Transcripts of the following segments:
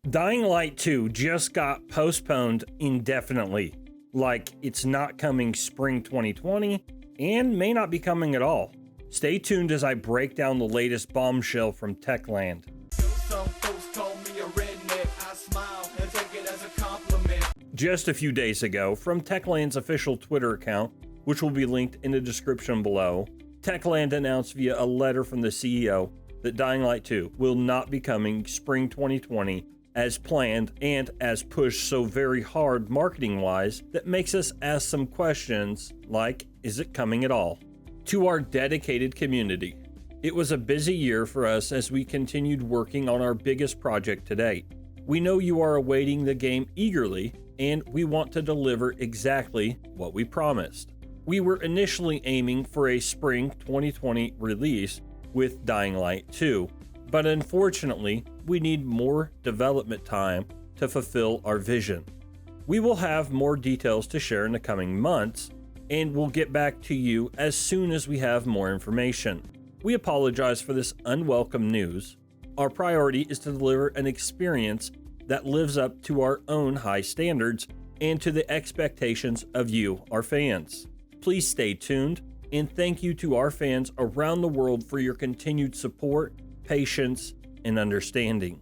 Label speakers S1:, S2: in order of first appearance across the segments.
S1: Dying Light 2 just got postponed indefinitely, like it's not coming spring 2020 and may not be coming at all. Stay tuned as I break down the latest bombshell from Techland.
S2: Some folks call me a redneck. I smile and take it as a compliment.
S1: Just a few days ago, from Techland's official Twitter account, which will be linked in the description below, Techland announced via a letter from the CEO that Dying Light 2 will not be coming spring 2020 as planned and as pushed so very hard marketing-wise that makes us ask some questions like, is it coming at all? To our dedicated community, it was a busy year for us as we continued working on our biggest project to date. We know you are awaiting the game eagerly, and we want to deliver exactly what we promised. We were initially aiming for a spring 2020 release with Dying Light 2, but unfortunately, we need more development time to fulfill our vision. We will have more details to share in the coming months, and we'll get back to you as soon as we have more information. We apologize for this unwelcome news. Our priority is to deliver an experience that lives up to our own high standards and to the expectations of you, our fans. Please stay tuned, and thank you to our fans around the world for your continued support, patience, and understanding.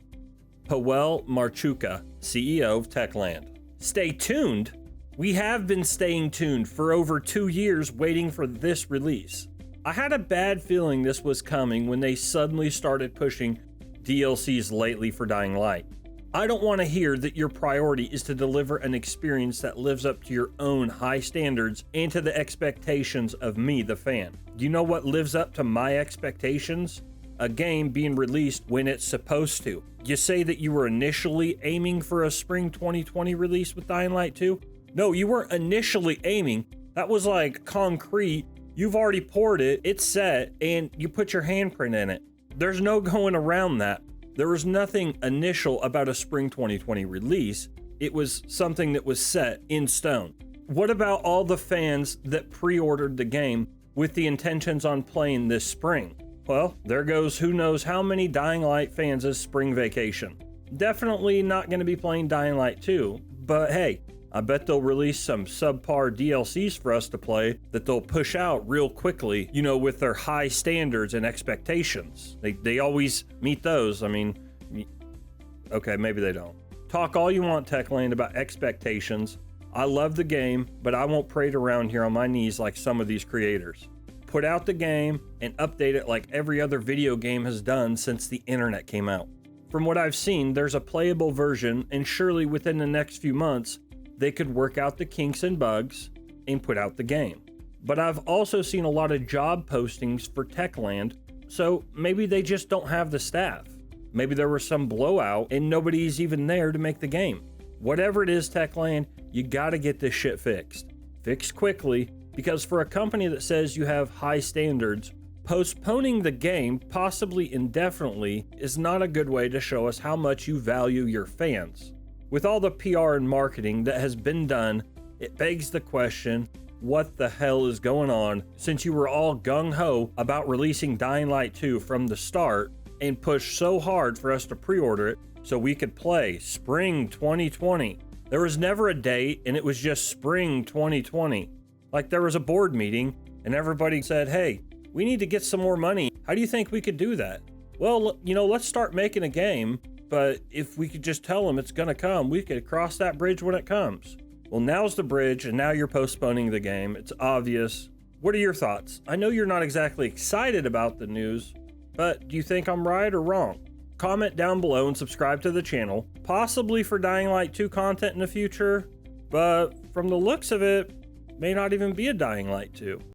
S1: Paweł Marchuka, CEO of Techland. Stay tuned? We have been staying tuned for over 2 years waiting for this release. I had a bad feeling this was coming when they suddenly started pushing DLCs lately for Dying Light. I don't want to hear that your priority is to deliver an experience that lives up to your own high standards and to the expectations of me, the fan. Do you know what lives up to my expectations? A game being released when it's supposed to. You say that you were initially aiming for a spring 2020 release with Dying Light 2? No, you weren't initially aiming. That was like concrete. You've already poured it, it's set, and you put your handprint in it. There's no going around that. There was nothing initial about a spring 2020 release. It was something that was set in stone. What about all the fans that pre-ordered the game with the intentions on playing this spring? Well, there goes who knows how many Dying Light fans' spring vacation. Definitely not going to be playing Dying Light 2, but hey, I bet they'll release some subpar DLCs for us to play that they'll push out real quickly, with their high standards and expectations. They always meet those. I mean, okay, maybe they don't. Talk all you want, Techland, about expectations. I love the game, but I won't parade around here on my knees like some of these creators. Put out the game and update it like every other video game has done since the internet came out. From what I've seen, there's a playable version, and surely within the next few months, they could work out the kinks and bugs and put out the game. But I've also seen a lot of job postings for Techland, so maybe they just don't have the staff. Maybe there was some blowout and nobody's even there to make the game. Whatever it is, Techland, you gotta get this shit fixed. Fixed quickly, because for a company that says you have high standards, postponing the game, possibly indefinitely, is not a good way to show us how much you value your fans. With all the PR and marketing that has been done, it begs the question, what the hell is going on since you were all gung-ho about releasing Dying Light 2 from the start and pushed so hard for us to pre-order it so we could play spring 2020. There was never a date and it was just spring 2020. Like there was a board meeting and everybody said, hey, we need to get some more money. How do you think we could do that? Well, let's start making a game. But if we could just tell them it's going to come, we could cross that bridge when it comes. Well, now's the bridge, and now you're postponing the game. It's obvious. What are your thoughts? I know you're not exactly excited about the news, but do you think I'm right or wrong? Comment down below and subscribe to the channel, possibly for Dying Light 2 content in the future, but from the looks of it, may not even be a Dying Light 2.